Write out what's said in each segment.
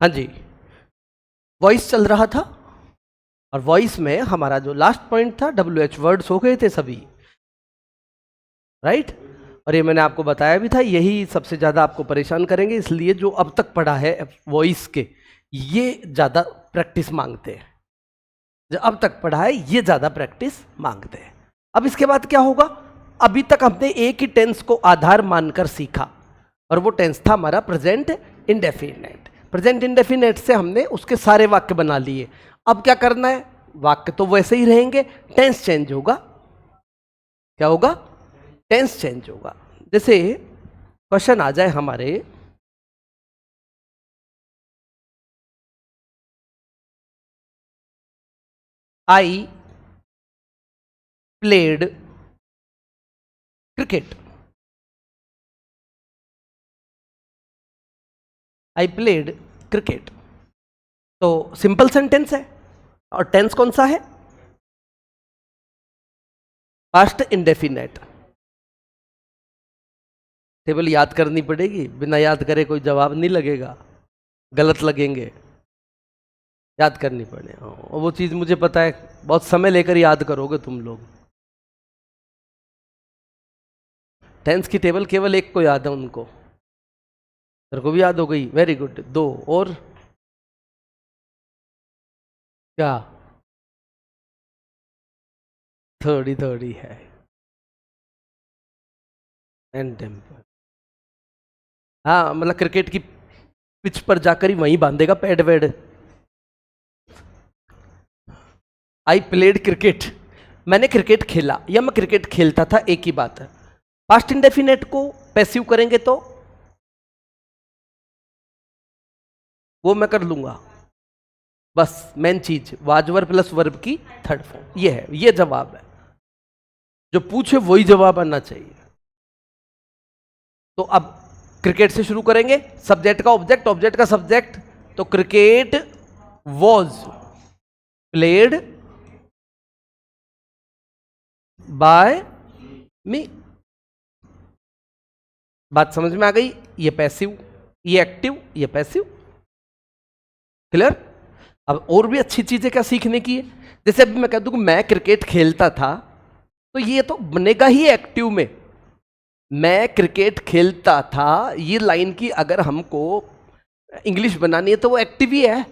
हाँ जी, वॉइस चल रहा था और वॉइस में हमारा जो लास्ट पॉइंट था WH वर्ड्स हो गए थे सभी, राइट। और ये मैंने आपको बताया भी था, यही सबसे ज़्यादा आपको परेशान करेंगे, इसलिए जो अब तक पढ़ा है वॉइस के ये ज़्यादा प्रैक्टिस मांगते हैं। जो अब तक पढ़ा है ये ज़्यादा प्रैक्टिस मांगते हैं। अब इसके बाद क्या होगा, अभी तक हमने एक ही टेंस को आधार मानकर सीखा और वो टेंस था हमारा प्रेजेंट इंडेफिनिट। प्रेजेंट इंडेफिनिट से हमने उसके सारे वाक्य बना लिए। अब क्या करना है, वाक्य तो वैसे ही रहेंगे, टेंस चेंज होगा। क्या होगा, टेंस चेंज होगा। जैसे क्वेश्चन आ जाए हमारे, I played cricket. I played cricket, तो सिंपल सेंटेंस है और टेंस कौन सा है, पास्ट इंडेफिनेट। टेबल याद करनी पड़ेगी, बिना याद करे कोई जवाब नहीं लगेगा, गलत लगेंगे, याद करनी पड़े। और वो चीज़ मुझे पता है, बहुत समय लेकर याद करोगे तुम लोग। टेंस की टेबल केवल एक को याद है उनको, तेरे को भी याद हो गई, वेरी गुड। दो और क्या, थर्ड ही है, एंड टेम्पर। हाँ मतलब क्रिकेट की पिच पर जाकर ही वहीं बांधेगा पैड वैड। आई प्लेड क्रिकेट, मैंने क्रिकेट खेला या मैं क्रिकेट खेलता था, एक ही बात है। पास्ट इंडेफिनेट को पैसिव करेंगे तो वो मैं कर लूंगा, बस मेन चीज वाज वर्ब प्लस वर्ब की थर्ड फॉर्म, ये है, ये जवाब है। जो पूछे वही जवाब आना चाहिए। तो अब क्रिकेट से शुरू करेंगे, सब्जेक्ट का ऑब्जेक्ट, ऑब्जेक्ट का सब्जेक्ट, तो क्रिकेट वॉज प्लेड बाय मी। बात समझ में आ गई, ये पैसिव, ये एक्टिव, ये पैसिव, क्लियर। अब और भी अच्छी चीजें क्या सीखने की है, जैसे अभी मैं कह दूं कि मैं क्रिकेट खेलता था, तो ये तो बनेगा ही एक्टिव में। मैं क्रिकेट खेलता था, ये लाइन की अगर हमको इंग्लिश बनानी है तो वो एक्टिव ही है,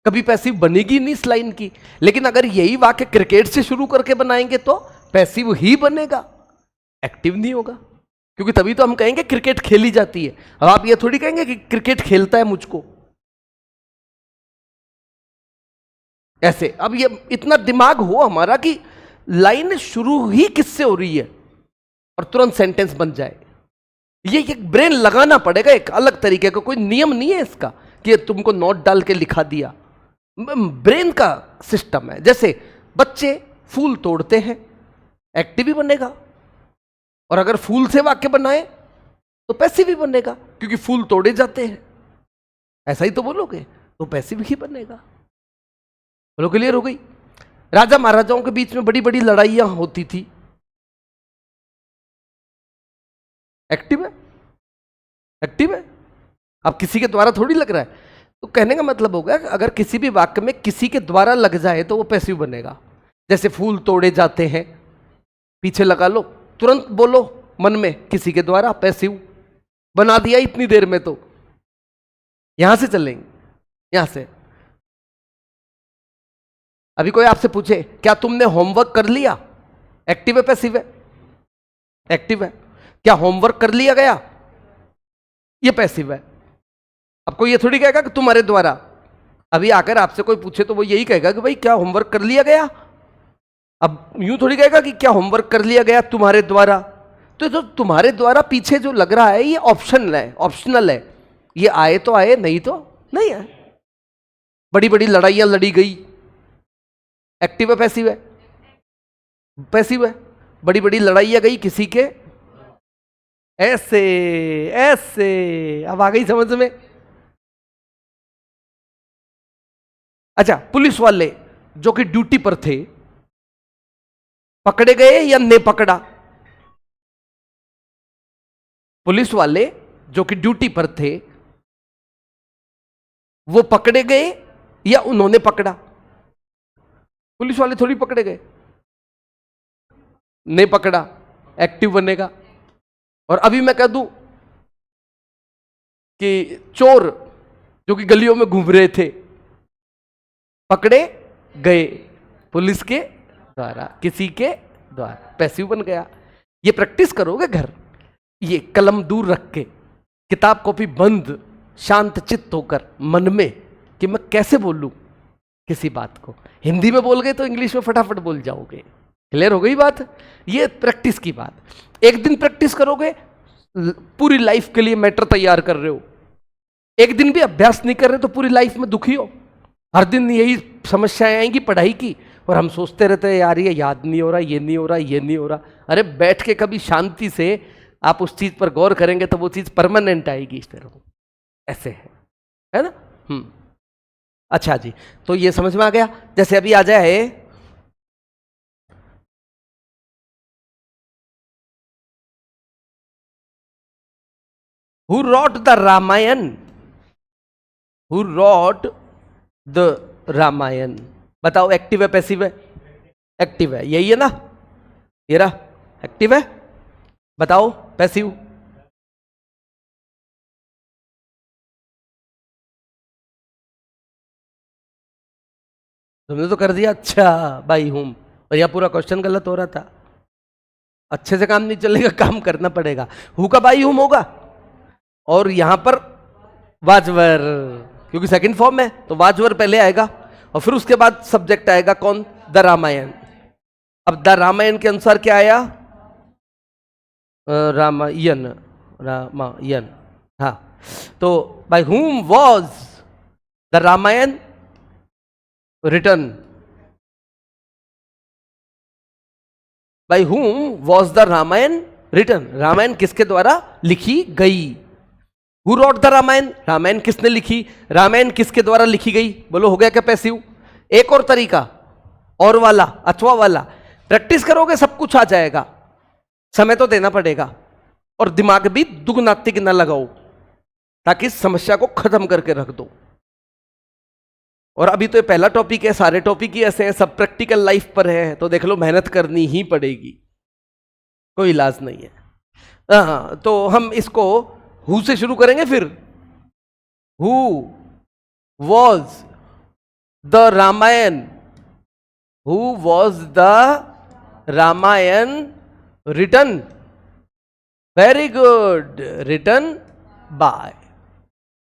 कभी पैसिव बनेगी नहीं इस लाइन की। लेकिन अगर यही वाक्य क्रिकेट से शुरू करके बनाएंगे तो पैसिव ही बनेगा, एक्टिव नहीं होगा, क्योंकि तभी तो हम कहेंगे क्रिकेट खेली जाती है। अब आप ये थोड़ी कहेंगे कि क्रिकेट खेलता है मुझको ऐसे। अब ये इतना दिमाग हो हमारा कि लाइन शुरू ही किससे हो रही है और तुरंत सेंटेंस बन जाए। ये एक ब्रेन लगाना पड़ेगा, एक अलग तरीके का, कोई नियम नहीं है इसका कि तुमको नोट डाल के लिखा दिया। ब्रेन का सिस्टम है। जैसे बच्चे फूल तोड़ते हैं, एक्टिव ही बनेगा, और अगर फूल से वाक्य बनाए तो पैसिव भी बनेगा, क्योंकि फूल तोड़े जाते हैं। ऐसा ही तो बोलोगे तो पैसिव ही बनेगा। बोलो क्लियर हो गई। राजा महाराजाओं के बीच में बड़ी बड़ी लड़ाइयां होती थी, एक्टिव है, एक्टिव है। अब किसी के द्वारा थोड़ी लग रहा है, तो कहने का मतलब होगा अगर किसी भी वाक्य में किसी के द्वारा लग जाए तो वो पैसिव बनेगा। जैसे फूल तोड़े जाते हैं, पीछे लगा लो, तुरंत बोलो मन में किसी के द्वारा, पैसिव बना दिया इतनी देर में। तो यहां से चलेंगे, यहां से। अभी कोई आपसे पूछे क्या तुमने होमवर्क कर लिया, एक्टिव है पैसिव है, एक्टिव है। क्या होमवर्क कर लिया गया, ये पैसिव है। अब कोई ये थोड़ी कहेगा कि तुम्हारे द्वारा। अभी आकर आपसे कोई पूछे तो वो यही कहेगा कि भाई क्या होमवर्क कर लिया गया। अब यूं थोड़ी कहेगा कि क्या होमवर्क कर लिया गया तुम्हारे द्वारा। तो जो तुम्हारे द्वारा पीछे जो लग रहा है ये ऑप्शनल है, ऑप्शनल है। ये आए तो आए, नहीं तो नहीं है। बड़ी बड़ी लड़ाइयां लड़ी गई, एक्टिव है पैसिव है, पैसिव है। बड़ी बड़ी लड़ाइयां गई किसी के, ऐसे ऐसे। अब आ गई समझ में। अच्छा, पुलिस वाले जो कि ड्यूटी पर थे, पकड़े गए या ने पकड़ा। पुलिस वाले जो कि ड्यूटी पर थे, वो पकड़े गए या उन्होंने पकड़ा? पुलिस वाले थोड़ी पकड़े गए, नहीं पकड़ा, एक्टिव बनेगा। और अभी मैं कह दूं कि चोर जो कि गलियों में घूम रहे थे पकड़े गए पुलिस के द्वारा, किसी के द्वारा, पैसिव बन गया। ये प्रैक्टिस करोगे घर, ये कलम दूर रख के, किताब कॉपी बंद, शांत चित्त होकर मन में कि मैं कैसे बोलूं किसी बात को। हिंदी में बोल गए तो इंग्लिश में फटाफट बोल जाओगे। क्लियर हो गई बात? ये प्रैक्टिस की बात। एक दिन प्रैक्टिस करोगे, पूरी लाइफ के लिए मैटर तैयार कर रहे हो। एक दिन भी अभ्यास नहीं कर रहे तो पूरी लाइफ में दुखी हो। हर दिन यही समस्याएं आएंगी पढ़ाई की, और हम सोचते रहते हैं यार ये याद नहीं हो रहा, ये नहीं हो रहा, ये नहीं हो रहा। अरे बैठ के कभी शांति से आप उस चीज पर गौर करेंगे तो वो चीज परमानेंट आएगी इस तरह। ऐसे है ना? अच्छा जी, तो ये समझ में आ गया। जैसे अभी आ जाए who wrote the Ramayan, who wrote the Ramayan. बताओ एक्टिव है पैसिव है? एक्टिव है, यही है ना? ये रहा एक्टिव है। बताओ पैसिव? तुमने तो कर दिया। अच्छा भाई हूं, और यह पूरा क्वेश्चन गलत हो रहा था। अच्छे से काम नहीं चलेगा, काम करना पड़ेगा। हु का बाई हुम होगा, और यहां पर वाजवर, क्योंकि सेकंड फॉर्म है तो वाजवर पहले आएगा, और फिर उसके बाद सब्जेक्ट आएगा कौन? द रामायण। अब द रामायण के अनुसार क्या आया? रामायण, रामायण। हाँ, तो by whom was the Ramayan written? By whom was the Ramayan written? Ramayan किसके द्वारा लिखी गई? Who wrote the Ramayan? Ramayan किसने लिखी? रामायण किसके द्वारा लिखी गई? बोलो हो गया क्या पैसिव? एक और तरीका, और वाला, अथवा वाला। प्रैक्टिस करोगे सब कुछ आ जाएगा। समय तो देना पड़ेगा, और दिमाग भी दुगना तिगना लगाओ, ताकि इस समस्या को खत्म करके रख दो। और अभी तो ये पहला टॉपिक है, सारे टॉपिक ही ऐसे हैं, सब प्रैक्टिकल लाइफ पर है, तो देख लो मेहनत करनी ही पड़ेगी, कोई इलाज नहीं है। हाँ, तो हम इसको हु से शुरू करेंगे। फिर who was the Ramayan, who was the Ramayan written? Very good, written by.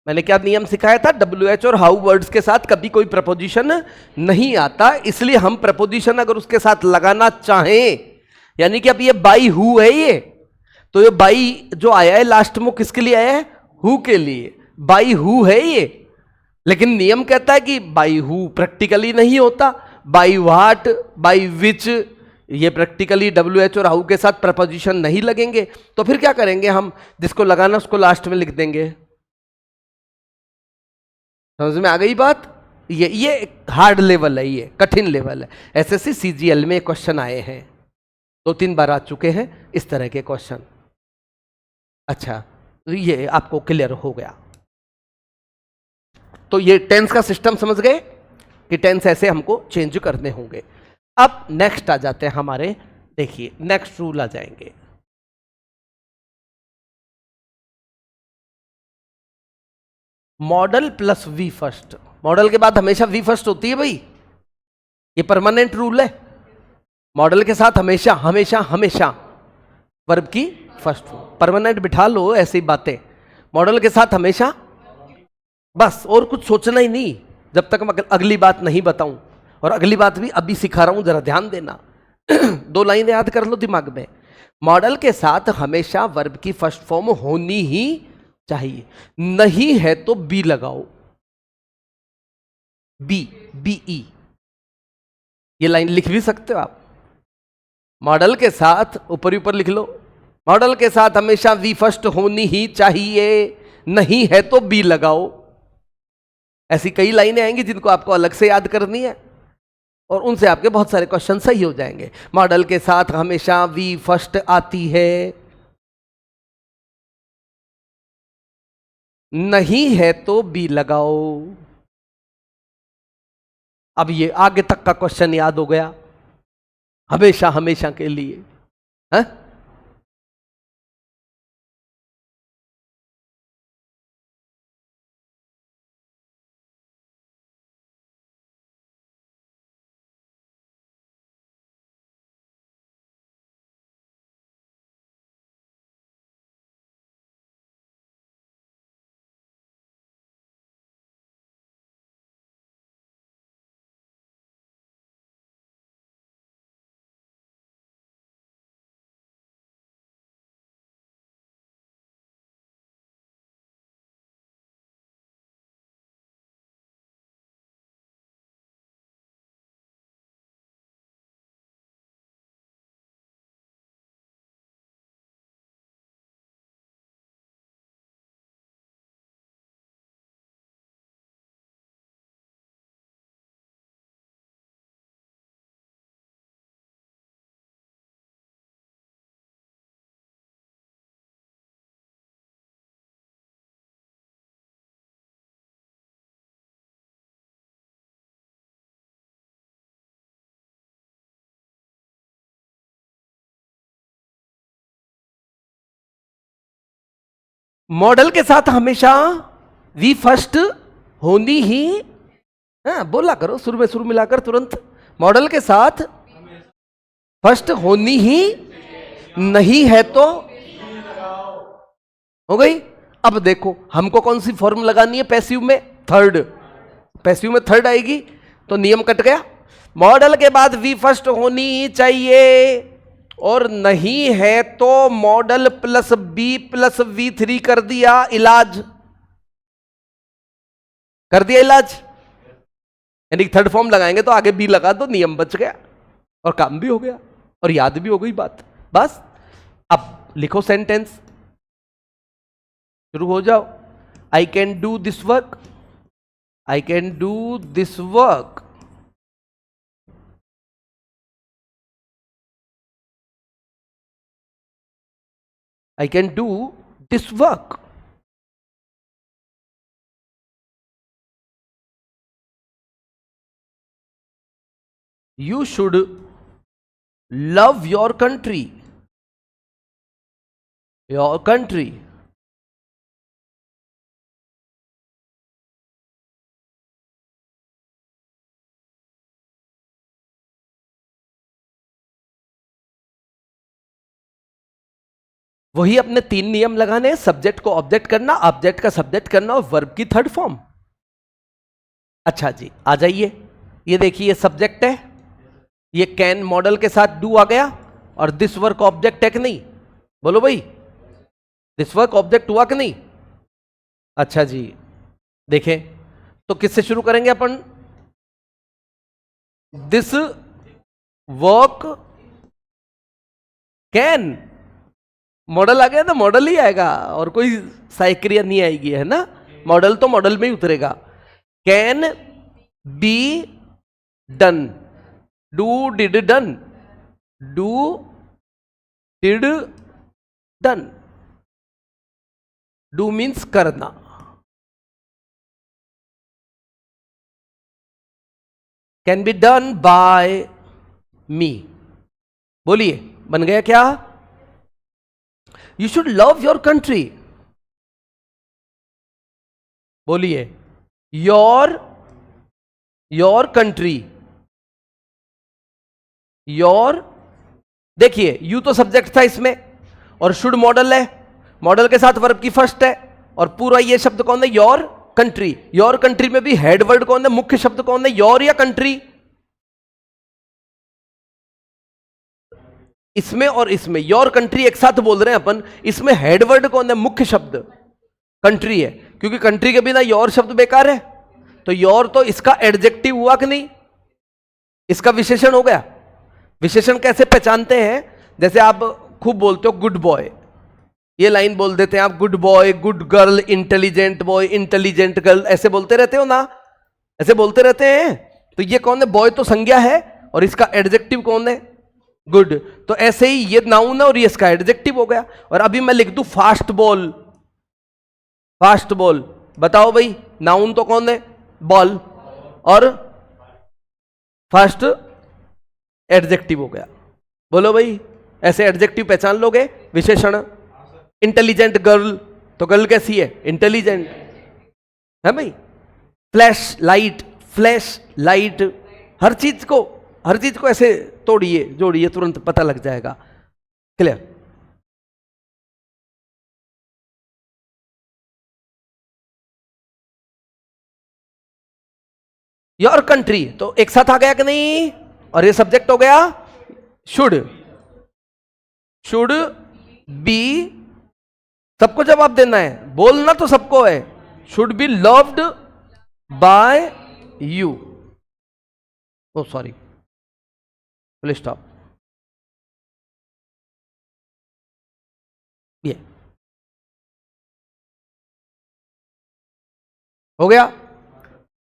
मैंने क्या नियम सिखाया था? WH और हाउ वर्ड्स के साथ कभी कोई प्रपोजिशन नहीं आता, इसलिए हम प्रपोजिशन अगर उसके साथ लगाना चाहें, यानी कि अब ये बाई हु है, ये तो ये बाई जो आया है लास्ट में किसके लिए आया है? हु के लिए। बाई हु है ये, लेकिन नियम कहता है कि बाई हु प्रैक्टिकली नहीं होता। बाई व्हाट, बाई विच, ये प्रैक्टिकली WH और हाउ के साथ प्रपोजिशन नहीं लगेंगे। तो फिर क्या करेंगे हम? जिसको लगाना उसको लास्ट में लिख देंगे। समझ में आ गई बात? ये हार्ड लेवल है, ये कठिन लेवल है। SSC CGL में क्वेश्चन आए हैं, 2-3 बार आ चुके हैं इस तरह के क्वेश्चन। अच्छा, ये आपको क्लियर हो गया। तो ये टेंस का सिस्टम समझ गए कि टेंस ऐसे हमको चेंज करने होंगे। अब नेक्स्ट आ जाते हैं हमारे, देखिए नेक्स्ट रूल आ जाएंगे। Model plus V first. Model के बाद हमेशा वी फर्स्ट होती है भाई, ये परमानेंट रूल है। मॉडल के साथ हमेशा हमेशा हमेशा वर्ब की फर्स्ट फॉर्म, परमानेंट बिठा लो ऐसी बातें। मॉडल के साथ हमेशा, बस और कुछ सोचना ही नहीं जब तक मैं अगली बात नहीं बताऊं। और अगली बात भी अभी सिखा रहा हूं, जरा ध्यान देना। 2 लाइन याद कर लो दिमाग में। मॉडल के साथ हमेशा वर्ब की फर्स्ट फॉर्म होनी ही चाहिए, नहीं है तो बी लगाओ, BE। ये लाइन लिख भी सकते हो आप। मॉडल के साथ ऊपर ऊपर लिख लो, मॉडल के साथ हमेशा वी फर्स्ट होनी ही चाहिए, नहीं है तो बी लगाओ। ऐसी कई लाइनें आएंगी जिनको आपको अलग से याद करनी है, और उनसे आपके बहुत सारे क्वेश्चन सही हो जाएंगे। मॉडल के साथ हमेशा वी फर्स्ट आती है, नहीं है तो बी लगाओ। अब ये आगे तक का क्वेश्चन याद हो गया हमेशा हमेशा के लिए, है? मॉडल के साथ हमेशा वी फर्स्ट होनी ही, हाँ बोला करो शुरू में शुरू मिलाकर तुरंत, मॉडल के साथ फर्स्ट होनी ही नहीं है तो हो गई। अब देखो हमको कौन सी फॉर्म लगानी है पैसिव में, थर्ड, पैसिव में थर्ड आएगी तो नियम कट गया। मॉडल के बाद वी फर्स्ट होनी ही चाहिए और नहीं है तो model plus B plus V3 कर दिया इलाज, कर दिया इलाज, यानी थर्ड फॉर्म लगाएंगे तो आगे बी लगा दो, नियम बच गया और काम भी हो गया और याद भी हो गई बात। बस अब लिखो सेंटेंस, शुरू हो जाओ। आई can do this work, I can do this work, I can do this work. You should love your country. Your country. वही अपने 3 नियम लगाने, सब्जेक्ट को ऑब्जेक्ट करना, ऑब्जेक्ट का सब्जेक्ट करना और वर्ब की थर्ड फॉर्म। अच्छा जी आ जाइए, ये देखिए सब्जेक्ट है, ये कैन मॉडल के साथ डू आ गया और दिस वर्क ऑब्जेक्ट है कि नहीं, बोलो भाई दिस वर्क ऑब्जेक्ट हुआ कि नहीं। अच्छा जी देखें तो किससे शुरू करेंगे अपन, दिस वर्क कैन, मॉडल आ गया ना, मॉडल ही आएगा और कोई साइक्रिया नहीं आएगी, है ना, मॉडल तो मॉडल में ही उतरेगा। Can be done, do did done, do did done, do means करना, कैन बी डन बाय मी, बोलिए बन गया क्या। You should love your country, बोलिए your country, your, देखिए यू तो सब्जेक्ट था इसमें और शुड मॉडल है, मॉडल के साथ वर्ब की फर्स्ट है और पूरा ये शब्द कौन है, योर कंट्री। योर कंट्री में भी हेड वर्ड कौन है, मुख्य शब्द कौन है, योर या कंट्री। इसमें और इसमें योर कंट्री एक साथ बोल रहे हैं अपन, इसमें हेड वर्ड कौन है, मुख्य शब्द कंट्री है, क्योंकि कंट्री के बिना योर शब्द बेकार है, तो योर तो इसका एडजेक्टिव हुआ कि नहीं, इसका विशेषण हो गया। विशेषण कैसे पहचानते हैं, जैसे आप खूब बोलते हो गुड बॉय, ये लाइन बोल देते हैं आप, good boy, good girl, intelligent boy, intelligent girl, ऐसे बोलते रहते हो ना, ऐसे बोलते रहते हैं। तो ये कौन है, बॉय तो संज्ञा है और इसका एडजेक्टिव कौन है, गुड, तो ऐसे ही ये नाउन है और ये इसका एडजेक्टिव हो गया। और अभी मैं लिख दूं फास्ट बॉल, फास्ट बॉल, बताओ भाई नाउन तो कौन है, बॉल, और फर्स्ट एडजेक्टिव हो गया। बोलो भाई, ऐसे एडजेक्टिव पहचान लोगे? विशेषण, इंटेलिजेंट गर्ल, तो गर्ल कैसी है? इंटेलिजेंट है भाई। फ्लैश लाइट, हर चीज को ऐसे तोड़िए जोड़िए, तुरंत पता लग जाएगा। क्लियर? योर कंट्री तो एक साथ आ गया कि नहीं? और ये सब्जेक्ट हो गया शुड। शुड बी, सबको जवाब देना है, बोलना तो सबको है। Should be loved by you. Oh sorry, full stop. ये हो गया,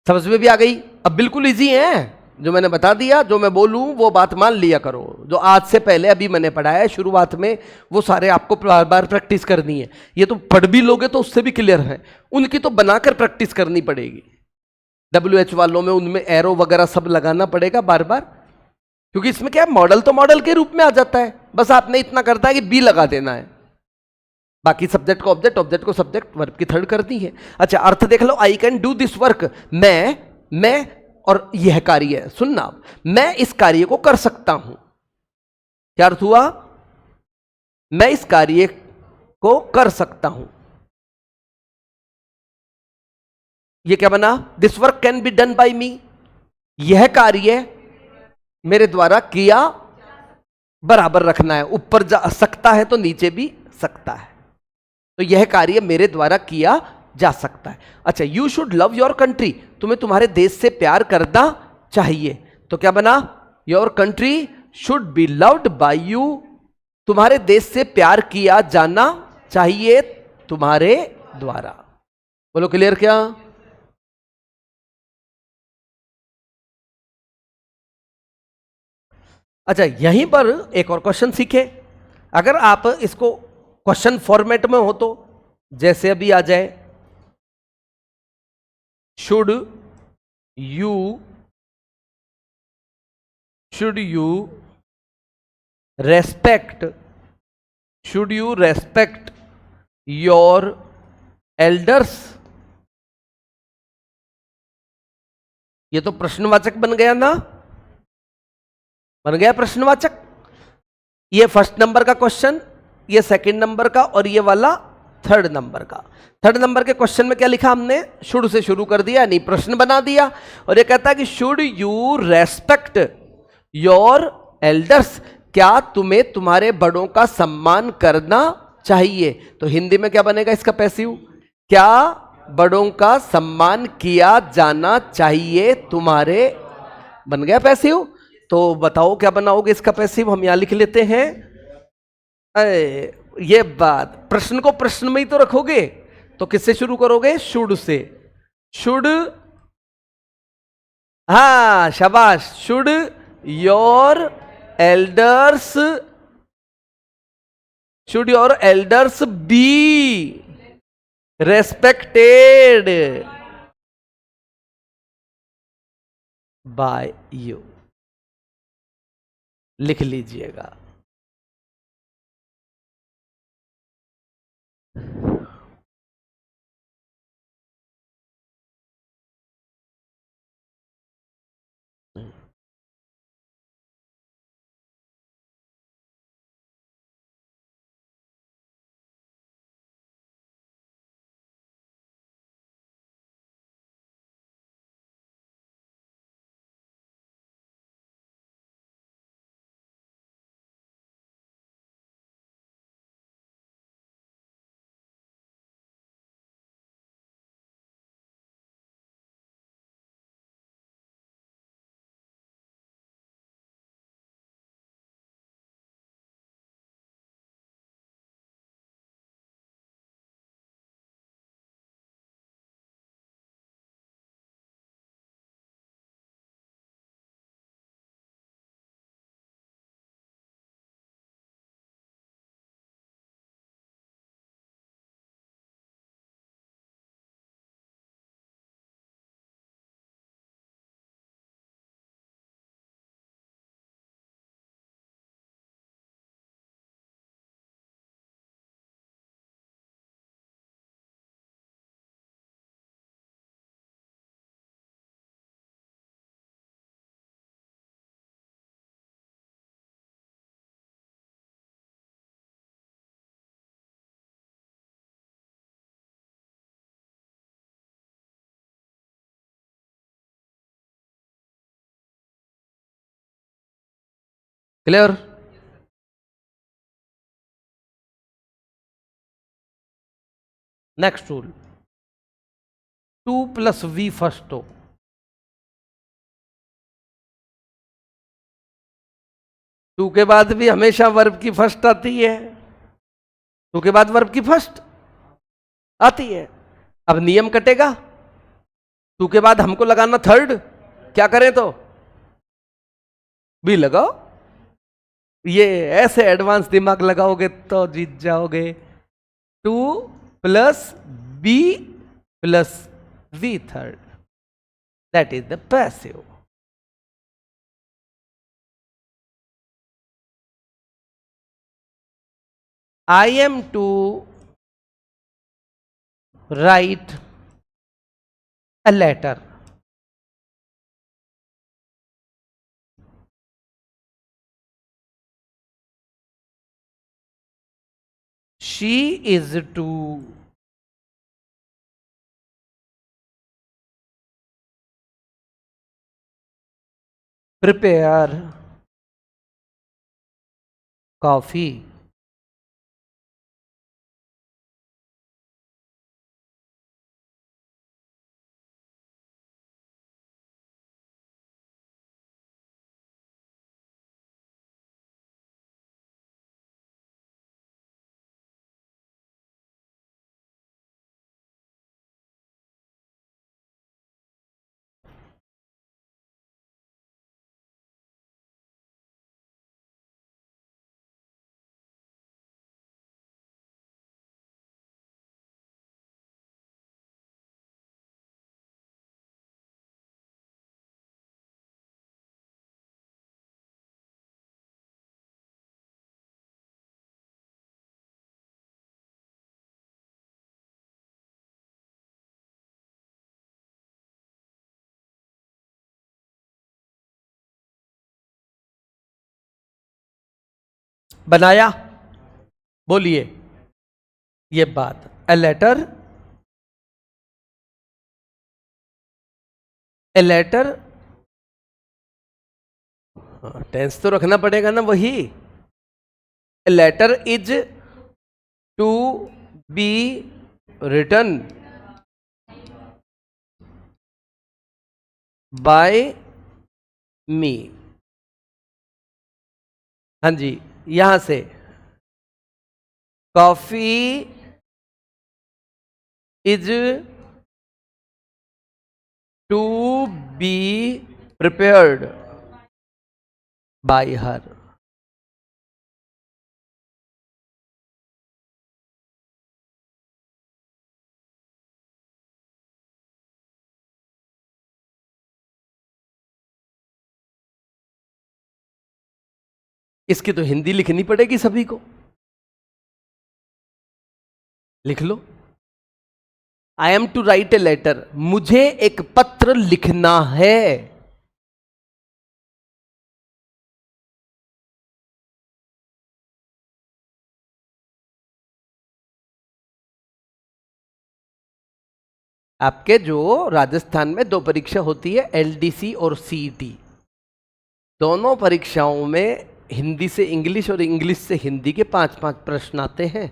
समझ में भी आ गई? अब बिल्कुल इजी है, जो मैंने बता दिया, जो मैं बोलूं वो बात मान लिया करो। जो आज से पहले अभी मैंने पढ़ाया है शुरुआत में, वो सारे आपको बार बार प्रैक्टिस करनी है। ये तो पढ़ भी लोगे तो उससे भी क्लियर है, उनकी तो बनाकर प्रैक्टिस करनी पड़ेगी। WH वालों में उनमें एरो वगैरह सब लगाना पड़ेगा बार बार, क्योंकि इसमें क्या है, मॉडल तो मॉडल के रूप में आ जाता है, बस आपने इतना करता है कि बी लगा देना है, बाकी सब्जेक्ट को ऑब्जेक्ट, ऑब्जेक्ट को सब्जेक्ट, वर्ब की थर्ड करती है। अच्छा, अर्थ देख लो, I can do this work, मैं और यह कार्य है, सुनना, मैं इस कार्य को कर सकता हूं। क्या अर्थ हुआ? मैं इस कार्य को कर सकता हूं। यह क्या बना? This work can be done by me, यह कार्य मेरे द्वारा किया, बराबर रखना है, ऊपर जा सकता है तो नीचे भी सकता है, तो यह कार्य मेरे द्वारा किया जा सकता है। अच्छा, you should love your country, तुम्हें तुम्हारे देश से प्यार करना चाहिए, तो क्या बना? Your country should be loved by you, तुम्हारे देश से प्यार किया जाना चाहिए तुम्हारे द्वारा। बोलो क्लियर क्या? अच्छा, यहीं पर एक और क्वेश्चन सीखे, अगर आप इसको क्वेश्चन फॉर्मेट में हो तो, जैसे अभी आ जाए, should you respect, should you respect your elders, ये तो प्रश्नवाचक बन गया ना, बन गया प्रश्नवाचक। ये फर्स्ट नंबर का क्वेश्चन, ये सेकंड नंबर का, और ये वाला थर्ड नंबर का। थर्ड नंबर के क्वेश्चन में क्या लिखा हमने? शुड से शुरू कर दिया, यानी प्रश्न बना दिया, और ये कहता है कि should you respect your elders, क्या तुम्हें तुम्हारे बड़ों का सम्मान करना चाहिए। तो हिंदी में क्या बनेगा इसका पैसिव? क्या बड़ों का सम्मान किया जाना चाहिए तुम्हारे, बन गया पैसिव। तो बताओ क्या बनाओगे इसका पैसिव? हम यहां लिख लेते हैं। ये बात, प्रश्न को प्रश्न में ही तो रखोगे, तो किससे शुरू करोगे? Should say. शुड, हाँ शाबाश, should your elders, should your elders be respected by you, लिख लीजिएगा। Clear? Next rule, 2+v first हो, टू के बाद भी हमेशा वर्ब की फर्स्ट आती है, टू के बाद वर्ब की फर्स्ट आती है। अब नियम कटेगा, टू के बाद हमको लगाना थर्ड, क्या करें तो भी लगाओ। ये ऐसे एडवांस दिमाग लगाओगे तो जीत जाओगे। 2+b+v third, that is the passive. I am to write a letter. She is to prepare coffee. बनाया, बोलिए ये बात। A letter, a letter, tense तो रखना पड़ेगा ना वही। A letter is to be written by me. हाँ जी, यहां से coffee is to be prepared by her. इसकी तो हिंदी लिखनी पड़ेगी सभी को, लिख लो। I am to write a letter, मुझे एक पत्र लिखना है। आपके जो राजस्थान में दो परीक्षा होती है, एलडीसी और सीईटी, दोनों परीक्षाओं में हिंदी से इंग्लिश और इंग्लिश से हिंदी के 5-5 प्रश्न आते हैं,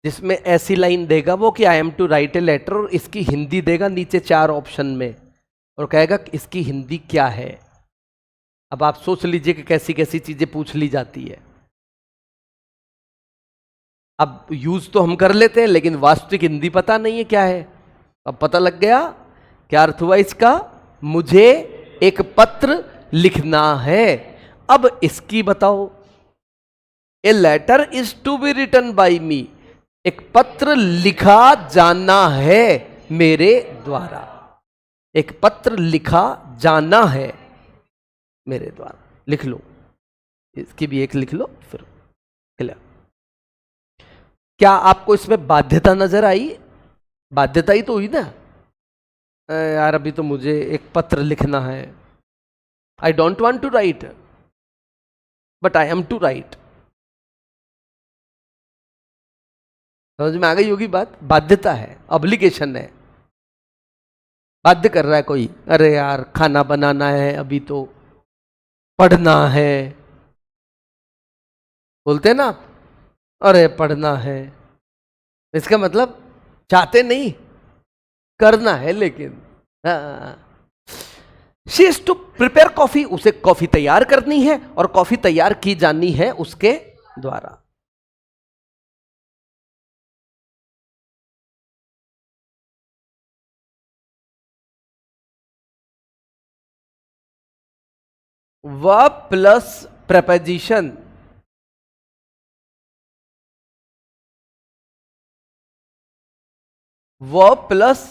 जिसमें ऐसी लाइन देगा वो कि I am to write a letter, और इसकी हिंदी देगा नीचे 4 ऑप्शन में और कहेगा कि इसकी हिंदी क्या है। अब आप सोच लीजिए कि कैसी कैसी चीजें पूछ ली जाती है। अब यूज तो हम कर लेते हैं, लेकिन वास्तविक हिंदी पता नहीं है क्या है। अब पता लग गया क्या अर्थ हुआ इसका, मुझे एक पत्र लिखना है। अब इसकी बताओ, a letter is to be written by me, एक पत्र लिखा जाना है मेरे द्वारा, एक पत्र लिखा जाना है मेरे द्वारा। लिख लो, इसकी भी एक लिख लो फिर क्लियर। क्या आपको इसमें बाध्यता नजर आई? बाध्यता ही तो हुई ना यार, अभी तो मुझे एक पत्र लिखना है। I don't want to write but I am to write. समझ में आ गई होगी बात? बाध्यता है, ऑब्लिगेशन है, बाध्य कर रहा है कोई। अरे यार खाना बनाना है, अभी तो पढ़ना है, बोलते हैं ना आप, अरे पढ़ना है, इसका मतलब चाहते नहीं, करना है लेकिन। She is to prepare coffee, उसे कॉफी तैयार करनी है और कॉफी तैयार की जानी है उसके द्वारा। Verb plus preposition, verb plus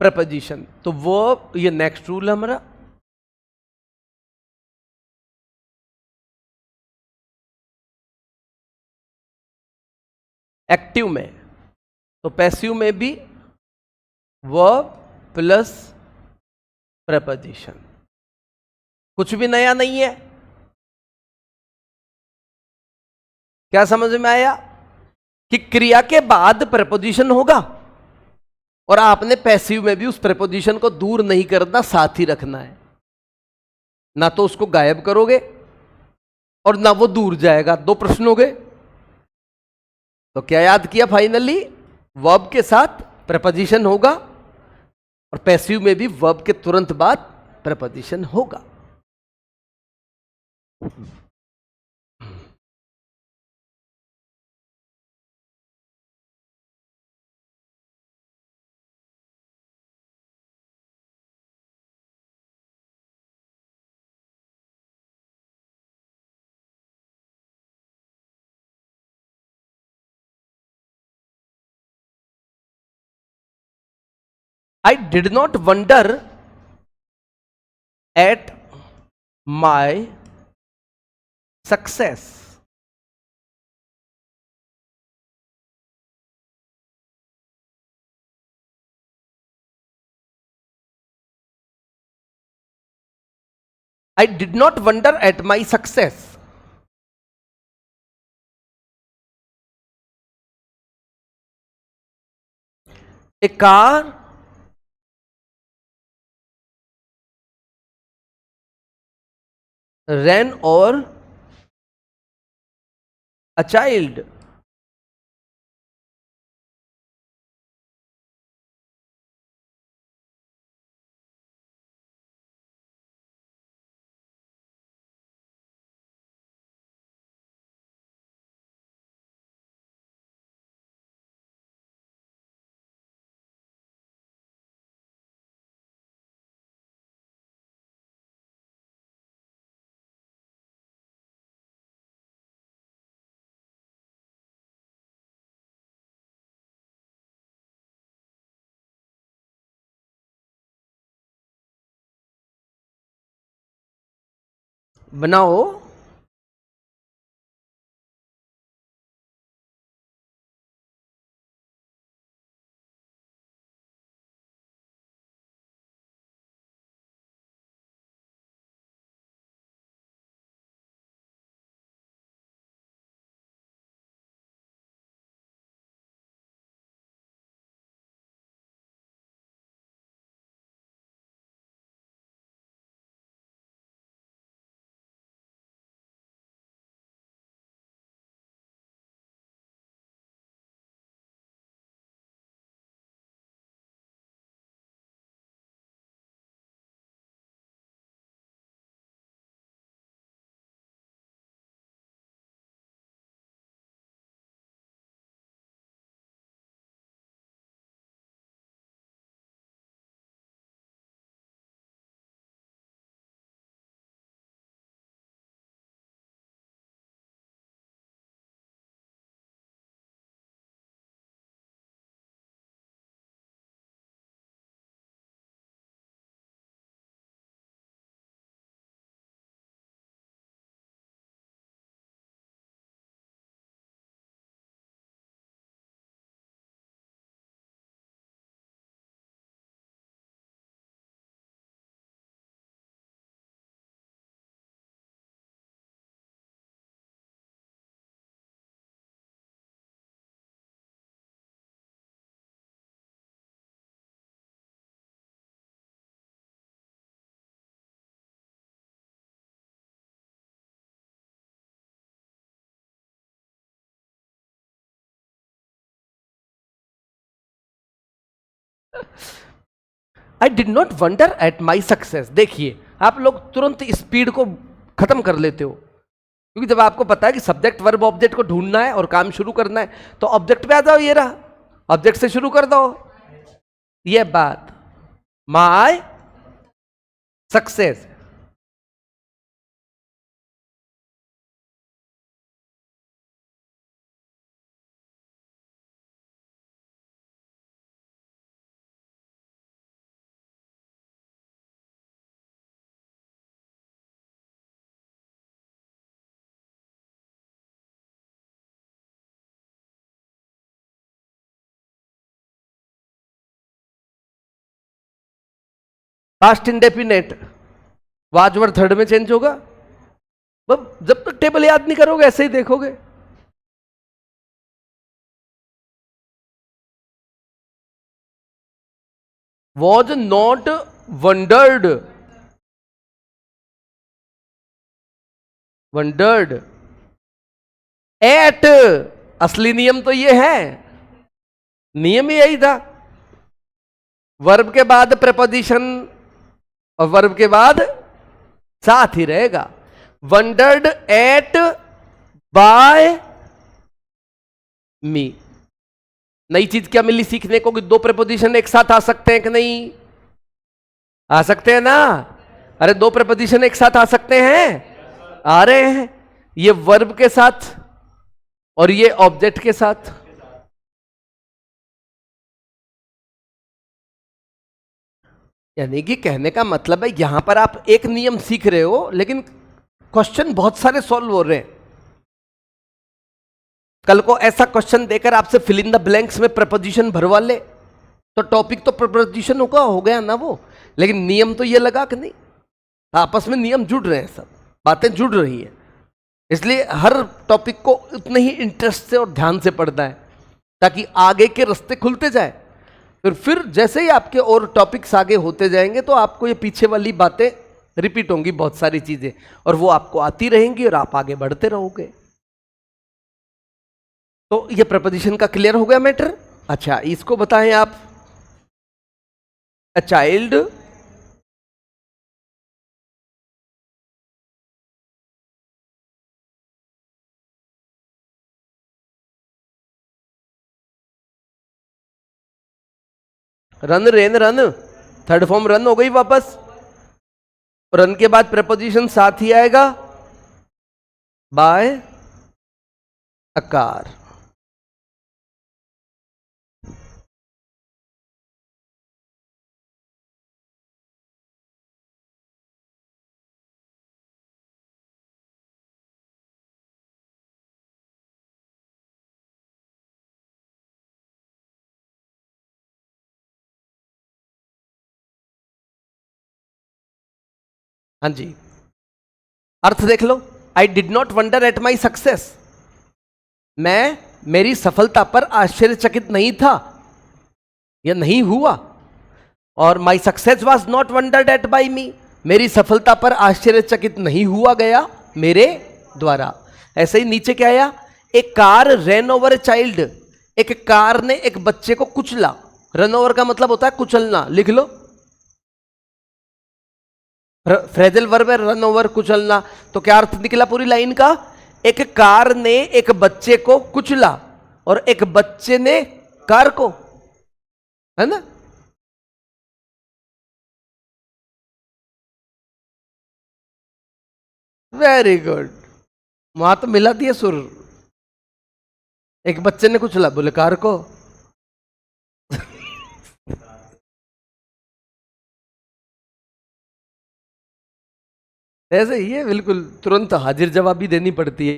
preposition, तो वर्ब, ये नेक्स्ट रूल है हमारा। एक्टिव में, तो पैसिव में भी वर्ब प्लस प्रपोजिशन, कुछ भी नया नहीं है। क्या समझ में आया कि क्रिया के बाद प्रपोजिशन होगा और आपने पैसिव में भी उस प्रपोजिशन को दूर नहीं करना, साथ ही रखना है, ना तो उसको गायब करोगे और ना वो दूर जाएगा। दो प्रश्न हो गए। तो क्या याद किया फाइनली, वर्ब के साथ प्रपोजिशन होगा और पैसिव में भी वर्ब के तुरंत बाद प्रपोजिशन होगा। I did not wonder at my success. I did not wonder at my success. A car ran over a child. बनाओ। आई did not wonder at my success. देखिए आप लोग तुरंत स्पीड को खत्म कर लेते हो, क्योंकि जब आपको पता है कि सब्जेक्ट वर्ब ऑब्जेक्ट को ढूंढना है और काम शुरू करना है तो ऑब्जेक्ट पे आ जाओ, ये रहा ऑब्जेक्ट से शुरू कर दो। ये बात my success. Past indefinite was word third में चेंज होगा। जब तक टेबल याद नहीं करोगे ऐसे ही देखोगे। Was not wondered, wondered at, असली नियम तो ये है, नियम ही यही था, वर्ब के बाद प्रपोजिशन और वर्ब के बाद साथ ही रहेगा। वंडर्ड एट बाय मी। नई चीज क्या मिली सीखने को कि दो प्रपोजिशन एक साथ आ सकते हैं कि नहीं? आ सकते हैं ना। अरे दो प्रपोजिशन एक साथ आ सकते हैं, आ रहे हैं, ये वर्ब के साथ और ये ऑब्जेक्ट के साथ। यानी कि कहने का मतलब है यहां पर आप एक नियम सीख रहे हो लेकिन क्वेश्चन बहुत सारे सॉल्व हो रहे हैं। कल को ऐसा क्वेश्चन देकर आपसे फिल इन द ब्लैंक्स में प्रपोजिशन भरवा ले तो टॉपिक तो प्रपोजिशन होगा, हो गया ना वो, लेकिन नियम तो ये लगा कि नहीं, आपस में नियम जुड़ रहे हैं, सब बातें जुड़ रही हैं। इसलिए हर टॉपिक को उतने ही इंटरेस्ट से और ध्यान से पढ़ना है ताकि आगे के रास्ते खुलते जाए। फिर जैसे ही आपके और टॉपिक्स आगे होते जाएंगे तो आपको ये पीछे वाली बातें रिपीट होंगी, बहुत सारी चीजें, और वो आपको आती रहेंगी और आप आगे बढ़ते रहोगे। तो ये प्रपोजिशन का क्लियर हो गया मैटर। अच्छा इसको बताएं आप। A child run rain run, third form run हो गई वापस। रन के बाद प्रपोजिशन साथ ही आएगा बाय अ कार। हाँ जी, अर्थ देख लो। I did not wonder at my success, मैं मेरी सफलता पर आश्चर्यचकित नहीं था या नहीं हुआ। और my success was not wondered at by me, मेरी सफलता पर आश्चर्यचकित नहीं हुआ गया मेरे द्वारा। ऐसे ही नीचे क्या आया, एक car run over a child, एक कार ने एक बच्चे को कुचला। रन ओवर का मतलब होता है कुचलना, लिख लो। फ्रेजल वर्ब है रन ओवर, कुचलना। तो क्या अर्थ निकला पूरी लाइन का? एक कार ने एक बच्चे को कुचला और एक बच्चे ने कार को, है ना। वेरी गुड, वहां तो मिला दिया सुर। एक बच्चे ने कुचला बोले कार को। ऐसे ही है बिल्कुल, तुरंत हाजिर जवाबी देनी पड़ती है।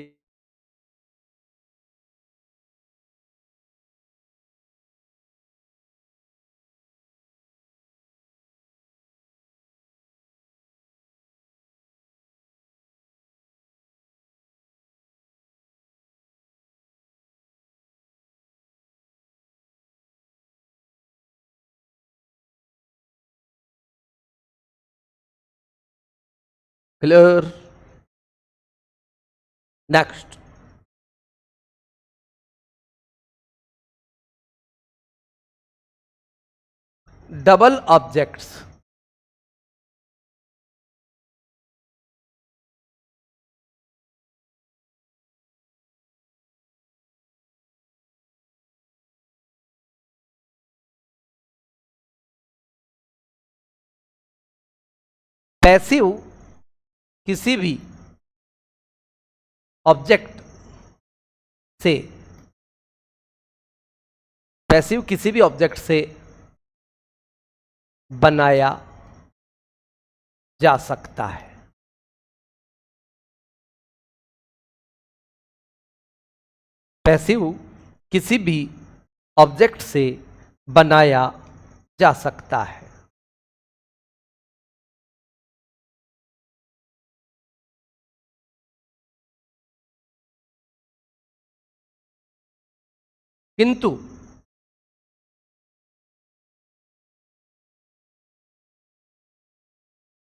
Clear, next. Double objects. Passive किसी भी ऑब्जेक्ट से, पैसिव किसी भी ऑब्जेक्ट से बनाया जा सकता है। पैसिव किसी भी ऑब्जेक्ट से बनाया जा सकता है। किंतु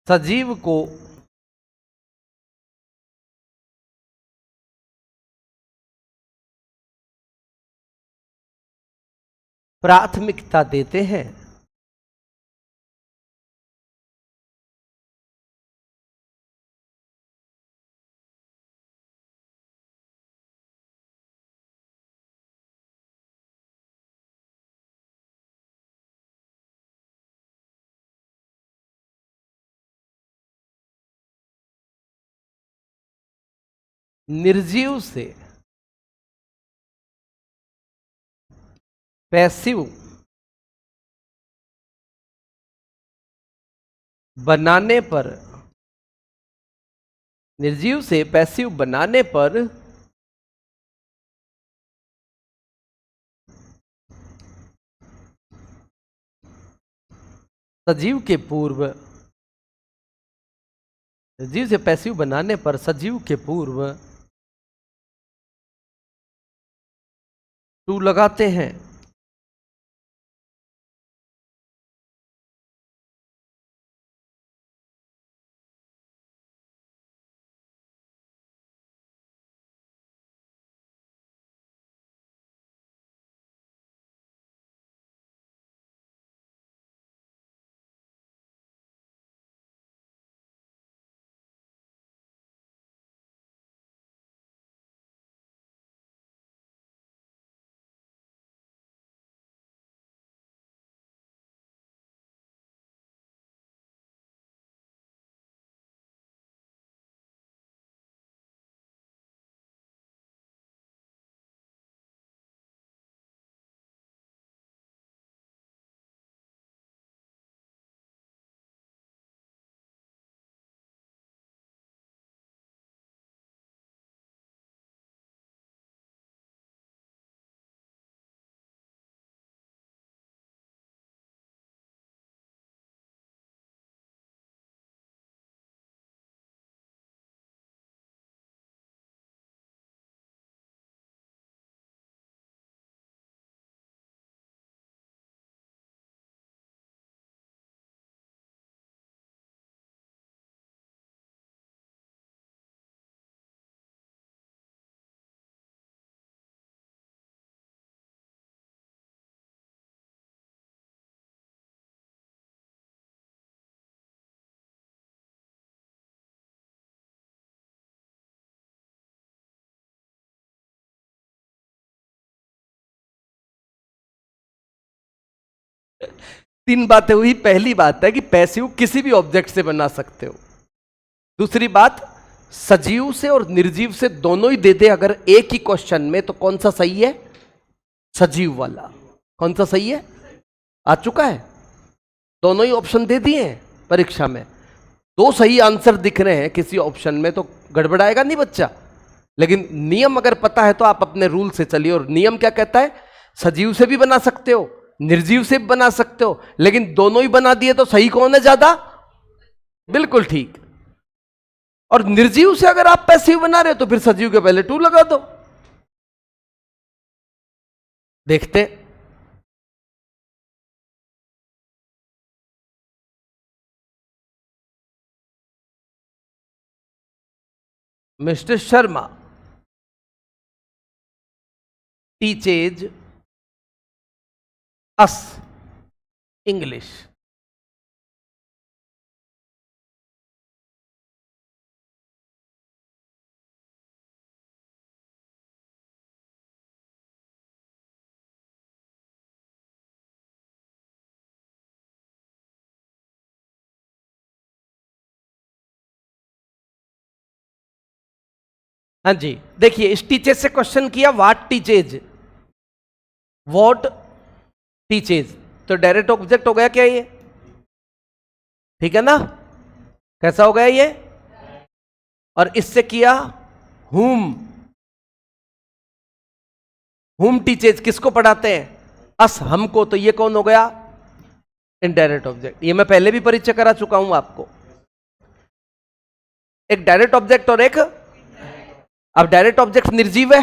सजीव को प्राथमिकता देते हैं। निर्जीव से पैसिव बनाने पर, निर्जीव से पैसिव बनाने पर सजीव के पूर्व, निर्जीव से पैसिव बनाने पर सजीव के पूर्व टू लगाते हैं। तीन बातें हुई। पहली बात है कि पैसिव किसी भी ऑब्जेक्ट से बना सकते हो। दूसरी बात, सजीव से और निर्जीव से दोनों ही दे दे अगर एक ही क्वेश्चन में, तो कौन सा सही है? सजीव वाला। कौन सा सही है? आ चुका है। दोनों ही ऑप्शन दे दिए हैं परीक्षा में। दो सही आंसर दिख रहे हैं किसी ऑप्शन में तो गड़बड़ाएगा नहीं बच्चा। लेकिन नियम अगर पता है तो आप अपने रूल से चलिए। और नियम क्या कहता है? सजीव से भी बना सकते हो, निर्जीव से भी बना सकते हो, लेकिन दोनों ही बना दिए तो सही कौन है ज्यादा? बिल्कुल ठीक। और निर्जीव से अगर आप पैसिव बना रहे हो तो फिर सजीव के पहले टू लगा दो। देखते mister Sharma teaches us English. हाँ जी, देखिए इस टीचेज से क्वेश्चन किया, व्हाट टीचेज, व्हाट टीचेज, तो डायरेक्ट ऑब्जेक्ट हो गया क्या ये? ठीक है ना? कैसा हो गया ये? और इससे किया हुम, हुम टीचेज किसको पढ़ाते हैं? अस, हमको, तो ये कौन हो गया? Indirect object. ये मैं पहले भी परिचय करा चुका हूं आपको। एक डायरेक्ट ऑब्जेक्ट और एक, अब डायरेक्ट ऑब्जेक्ट निर्जीव है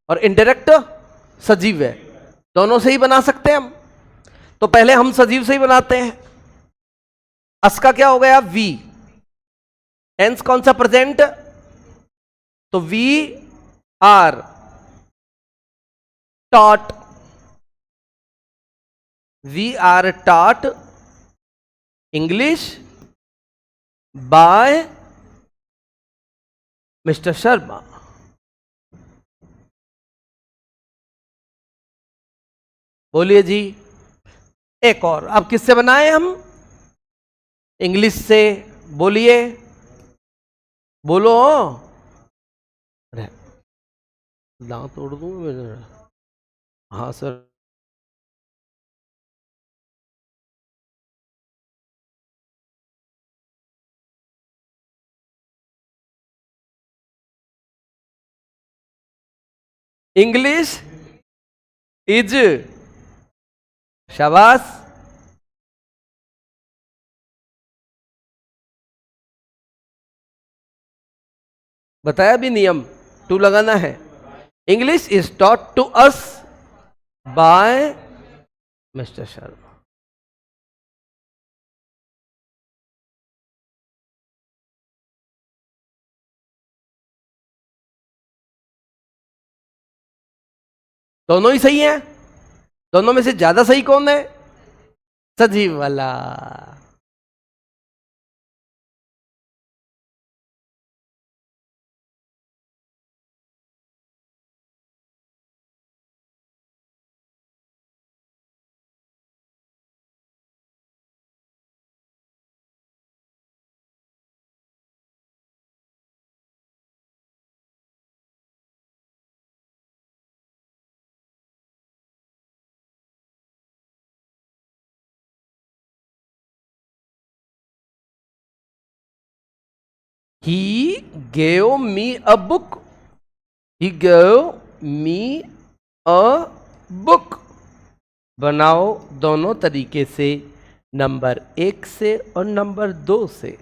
और इनडायरेक्ट सजीव है, दोनों से ही बना सकते हैं हम। तो पहले हम सजीव से ही बनाते हैं। अस का क्या हो गया? वी। टेंस कौन सा? प्रेजेंट। तो we are taught, we are taught English by Mister Sharma. बोलिए जी। एक और, अब किससे बनाए हम? इंग्लिश से। बोलिए, बोलो। अरे दांत तोड़ दूं मैं? हाँ सर। इंग्लिश इज, शाबाश। बताया भी नियम, टू लगाना है। English is taught to us by Mister Sharma. दोनों ही सही हैं। दोनों में से ज्यादा सही कौन है? सजीव वाला। He gave me a book, he gave me a book. बनाओ दोनों तरीके से, नंबर 1 से और नंबर 2 से।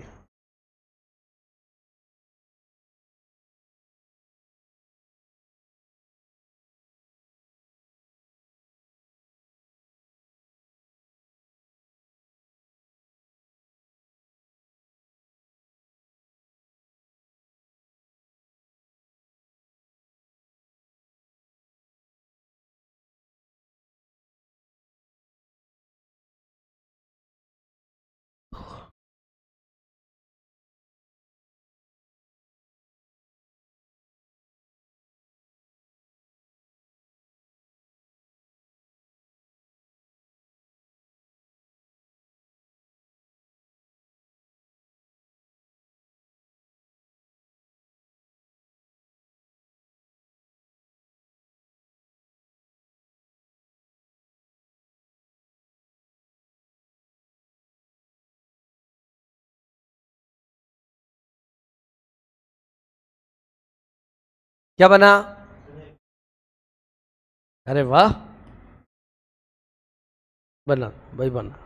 क्या बना? अरे वाह, बना भाई, बना।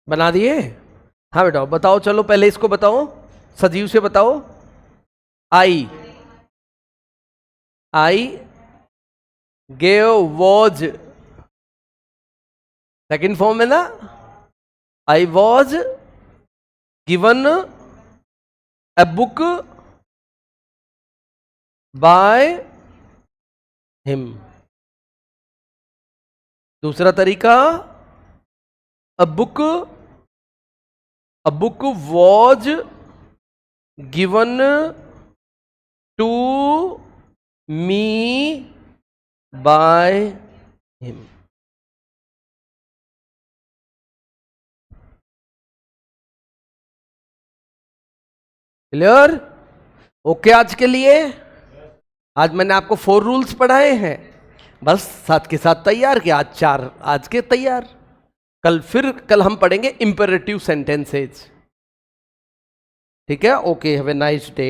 बना दिए? हाँ बेटा बताओ, चलो पहले इसको बताओ, सजीव से बताओ। I gave was, second form है ना, I was given a book by him. दूसरा तरीका, a book was given to me by him. Clear? Okay आज के लिए। आज मैंने आपको 4 रूल्स पढ़ाए हैं, बस साथ के साथ तैयार किया। आज 4 आज के तैयार। कल हम पढ़ेंगे इंपेरेटिव सेंटेंसेज। ठीक है? Okay, have a nice day.